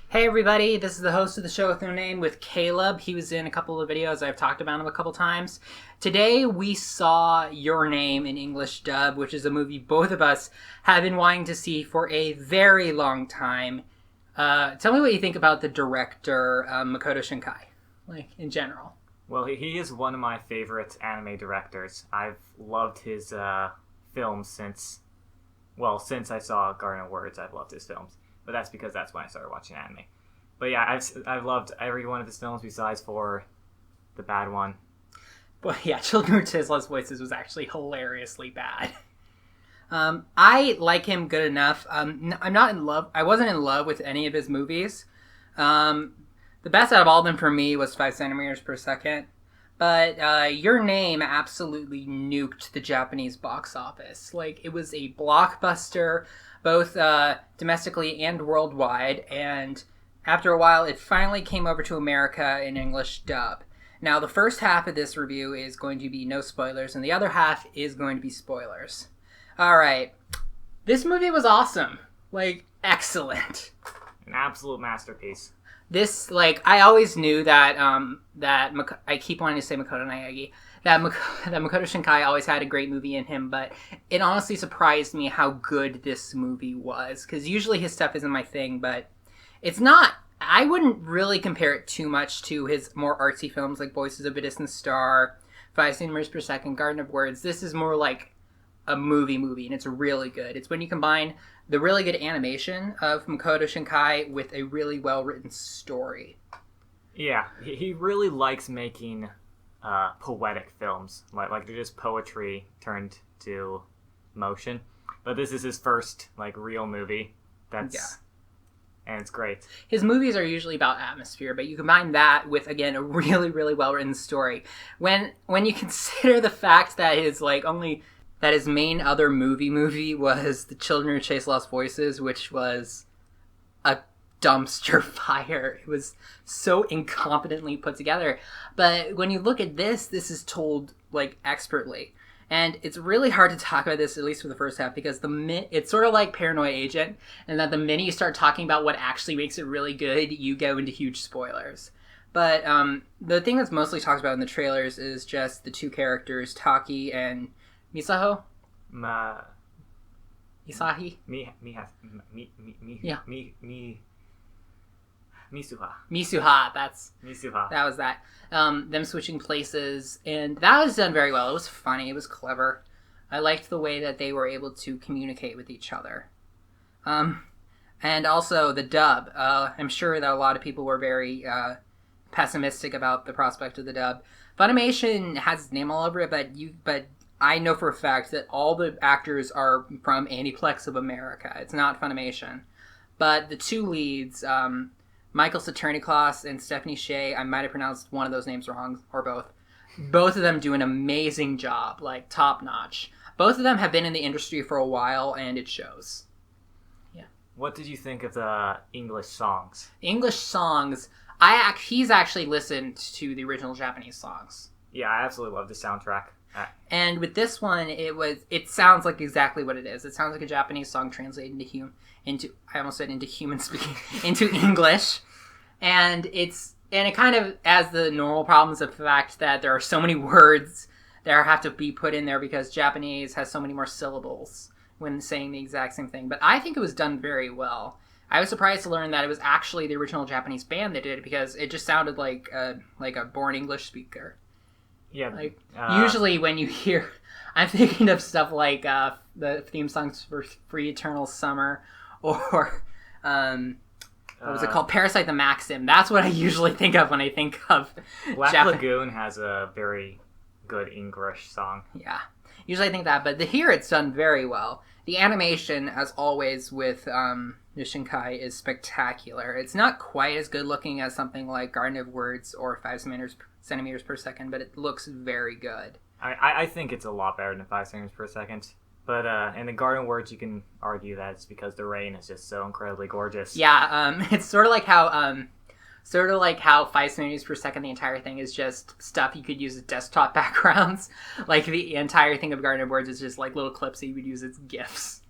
Hey everybody, this is the host of the show with no name with Caleb. He was in a couple of videos. I've talked about him a couple times. Today we saw Your Name in English dub, which is a movie both of us have been wanting to see for a very long time. Tell me what you think about the director, Makoto Shinkai, like in general. Well, he is one of my favorite anime directors. I've loved his films since I saw Garden of Words. I've loved his films. But that's because that's when I started watching anime. But yeah, I've loved every one of his films besides for the bad one. But yeah, Children with Tasteless Voices was actually hilariously bad. I like him good enough. I'm not in love. I wasn't in love with any of his movies. The best out of all of them for me was 5 centimeters per second. But Your Name absolutely nuked the Japanese box office. Like, it was a blockbuster, both domestically and worldwide, and after a while it finally came over to America in English dub. Now, the first half of this review is going to be no spoilers, and the other half is going to be spoilers. Alright, this movie was awesome. Like, excellent. An absolute masterpiece. This, like, I always knew that, I keep wanting to say Makoto Naegi, that Makoto Shinkai always had a great movie in him, but it honestly surprised me how good this movie was, because usually his stuff isn't my thing, but it's not, I wouldn't really compare it too much to his more artsy films like Voices of a Distant Star, 5 centimeters per second, Garden of Words. This is more like a movie, and it's really good. It's when you combine the really good animation of Makoto Shinkai with a really well-written story. Yeah, he really likes making poetic films. Like they're just poetry turned to motion. But this is his first, real movie. And it's great. His movies are usually about atmosphere, but you combine that with, again, a really, really well-written story. When you consider the fact that his main other movie was The Children Who Chase Lost Voices, which was a dumpster fire. It was so incompetently put together. But when you look at this is told, expertly. And it's really hard to talk about this, at least for the first half, because it's sort of like Paranoid Agent, and that the minute you start talking about what actually makes it really good, you go into huge spoilers. But the thing that's mostly talked about in the trailers is just the two characters, Taki and Misaho? Isahi? Misuha, that was that. Them switching places, and that was done very well. It was funny, it was clever. I liked the way that they were able to communicate with each other. And also the dub. I'm sure that a lot of people were very pessimistic about the prospect of the dub. Funimation has its name all over it, but I know for a fact that all the actors are from Aniplex of America. It's not Funimation. But the two leads, Michael Saturniclaus and Stephanie Shea, I might have pronounced one of those names wrong, or both. Both of them do an amazing job, top notch. Both of them have been in the industry for a while, and it shows. Yeah. What did you think of the English songs? English songs, he's actually listened to the original Japanese songs. Yeah, I absolutely love the soundtrack. And with this one, it sounds like exactly what it is. It sounds like a Japanese song translated into human speaking, into English. And it kind of has the normal problems of the fact that there are so many words that have to be put in there because Japanese has so many more syllables when saying the exact same thing. But I think it was done very well. I was surprised to learn that it was actually the original Japanese band that did it because it just sounded like a born English speaker. Yeah. Usually when you hear, I'm thinking of stuff like the theme songs for Free Eternal Summer or what was it called? Parasite the Maxim. That's what I usually think of when I think of Black Lagoon has a very good English song. Yeah. Usually I think that, but here it's done very well. The animation, as always with Shinkai, is spectacular. It's not quite as good looking as something like Garden of Words or 5 centimeters per second, but it looks very good. I think it's a lot better than 5 centimeters per second. But in the Garden of Words, you can argue that it's because the rain is just so incredibly gorgeous. Yeah, it's sort of like how 5 centimeters per second, the entire thing is just stuff you could use as desktop backgrounds. Like the entire thing of Garden of Words is just little clips that you would use as GIFs.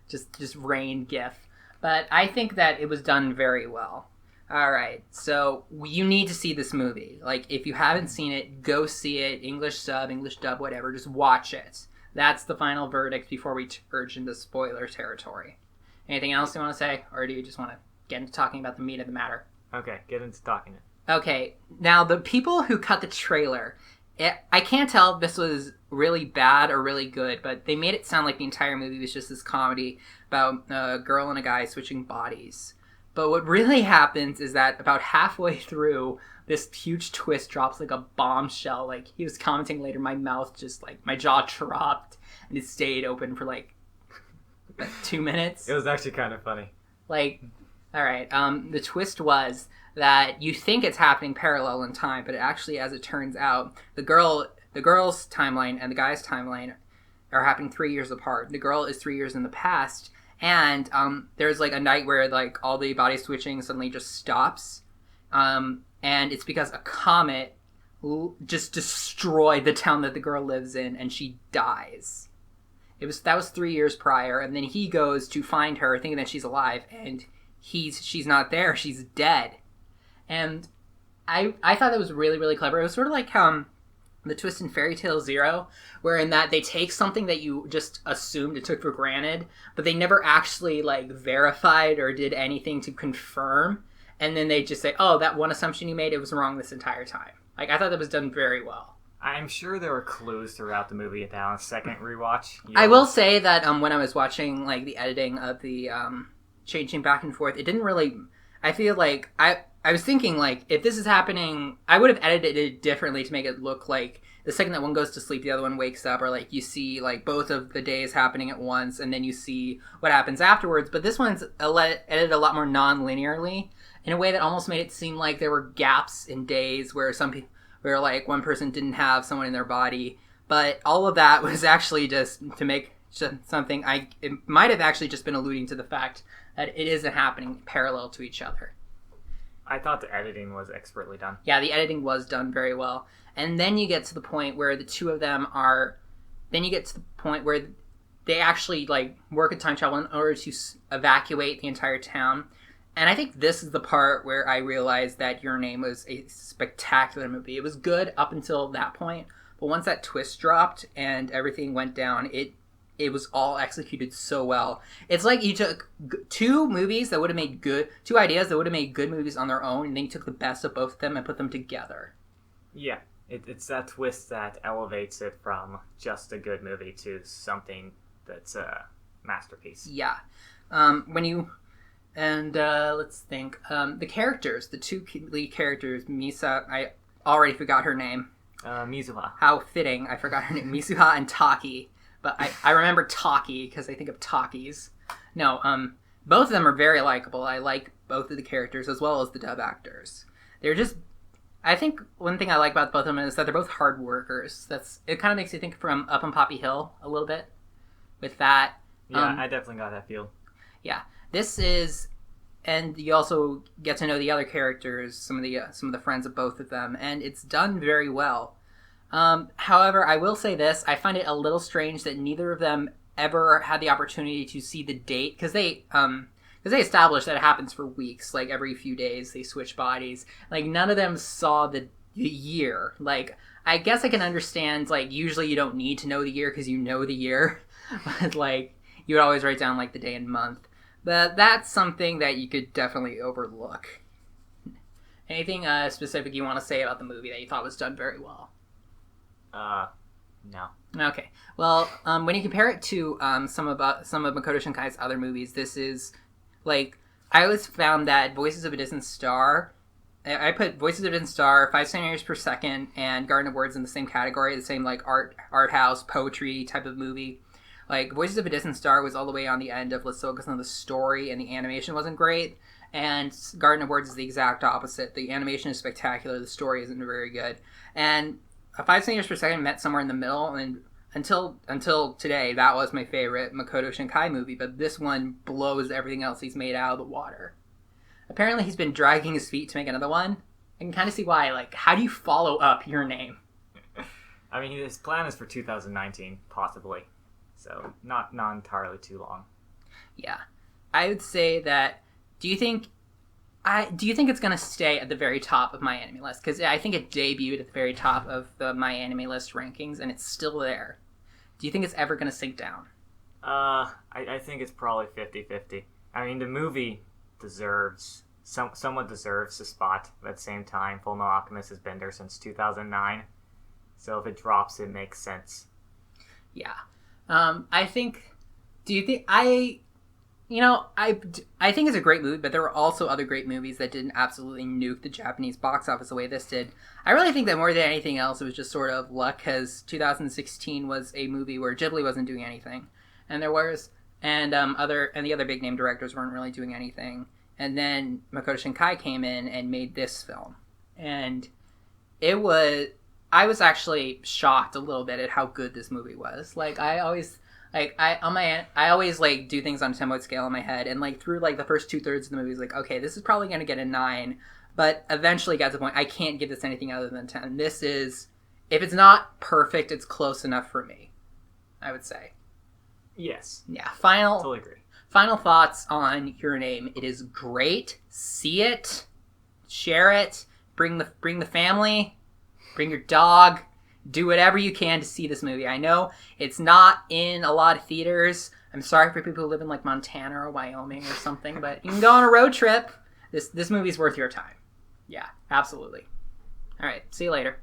Just rain GIF. But I think that it was done very well. All right, so you need to see this movie. Like, if you haven't seen it, go see it. English sub, English dub, whatever. Just watch it. That's the final verdict before we urge into spoiler territory. Anything else you want to say, or do you just want to get into talking about the meat of the matter? Okay, get into talking it. Okay, now the people who cut the trailer, I can't tell if this was really bad or really good, but they made it sound like the entire movie was just this comedy about a girl and a guy switching bodies. But what really happens is that about halfway through, this huge twist drops like a bombshell. Like, he was commenting later, my mouth just, like, my jaw dropped, and it stayed open for, like 2 minutes. It was actually kind of funny. Like, alright, the twist was that you think it's happening parallel in time, but actually, as it turns out, the girl's timeline and the guy's timeline are happening 3 years apart. The girl is 3 years in the past, and there's like a night where like all the body switching suddenly just stops, and it's because a comet just destroyed the town that the girl lives in, and she dies. That was 3 years prior, and then he goes to find her, thinking that she's alive, and she's not there. She's dead. And I thought that was really, really clever. It was sort of like the twist in Fairy Tale Zero, where in that they take something that you just assumed it took for granted, but they never actually like verified or did anything to confirm, and then they just say, oh, that one assumption you made, it was wrong this entire time. Like, I thought that was done very well. I'm sure there were clues throughout the movie at on a second rewatch. I will say that when I was watching like the editing of the changing back and forth, it didn't really... I feel like... I was thinking, like, if this is happening, I would have edited it differently to make it look like the second that one goes to sleep, the other one wakes up, or, like, you see, like, both of the days happening at once, and then you see what happens afterwards. But this one's edited a lot more non-linearly, in a way that almost made it seem like there were gaps in days where where, like, one person didn't have someone in their body. But all of that was actually just to make something... It might have actually just been alluding to the fact that it isn't happening parallel to each other. I thought the editing was expertly done. Yeah, the editing was done very well. And then you get to the point where the two of them are... Then you get to the point where they actually, like, work a time travel in order to evacuate the entire town. And I think this is the part where I realized that Your Name was a spectacular movie. It was good up until that point. But once that twist dropped and everything went down, it was all executed so well. It's like you took two ideas that would have made good movies on their own, and then you took the best of both of them and put them together. Yeah, it's that twist that elevates it from just a good movie to something that's a masterpiece. Yeah. Let's think. The characters, the two lead characters, Misa, I already forgot her name. Mizuha. How fitting, I forgot her name. Mizuha and Taki. But I remember Taki because I think of Takis. No, both of them are very likable. I like both of the characters as well as the dub actors. They're just... I think one thing I like about both of them is that they're both hard workers. It kind of makes you think from Up on Poppy Hill a little bit with that. Yeah, I definitely got that feel. Yeah, this is... And you also get to know the other characters, some of the friends of both of them, and it's done very well. However, I will say this, I find it a little strange that neither of them ever had the opportunity to see the date, because they established that it happens for weeks, like every few days they switch bodies. Like, none of them saw the year. Like, I guess I can understand, like, usually you don't need to know the year because you know the year, but, like, you would always write down, like, the day and month. But that's something that you could definitely overlook. Anything specific you want to say about the movie that you thought was done very well? No. Okay. Well, when you compare it to some of Makoto Shinkai's other movies, this is, like, I always found that Voices of a Distant Star, I put Voices of a Distant Star, 5 centimeters per second, and Garden of Words in the same category, the same, like, art house, poetry type of movie. Like, Voices of a Distant Star was all the way on the end of let's focus on the story, and the animation wasn't great. And Garden of Words is the exact opposite. The animation is spectacular, the story isn't very good. And 5 centimeters per second met somewhere in the middle, and until today, that was my favorite Makoto Shinkai movie, but this one blows everything else he's made out of the water. Apparently he's been dragging his feet to make another one. I can kind of see why. Like, how do you follow up Your Name? I mean, his plan is for 2019, possibly. So, not entirely too long. Yeah. I would say that, do you think Do you think it's going to stay at the very top of my anime list? Because I think it debuted at the very top of the my anime list rankings, and it's still there. Do you think it's ever going to sink down? I think it's probably 50-50. I mean, the movie somewhat deserves a spot. But at the same time, Fullmetal Alchemist has been there since 2009. So if it drops, it makes sense. Yeah. I think... Do you think... I think it's a great movie, but there were also other great movies that didn't absolutely nuke the Japanese box office the way this did. I really think that more than anything else, it was just sort of luck, because 2016 was a movie where Ghibli wasn't doing anything, and the other big name directors weren't really doing anything. And then Makoto Shinkai came in and made this film, and I was actually shocked a little bit at how good this movie was. Like, I always like do things on a 10-point scale in my head, and like through like the first 2/3 of the movie, like, okay, this is probably going to get a 9, but eventually got to the point I can't give this anything other than 10. This is, if it's not perfect, it's close enough for me, I would say. Yes. Yeah. Totally agree. Final thoughts on Your Name. It is great. See it, share it, bring the family, bring your dog. Do whatever you can to see this movie. I know it's not in a lot of theaters. I'm sorry for people who live in like Montana or Wyoming or something, but you can go on a road trip. This movie's worth your time. Yeah, absolutely. All right, see you later.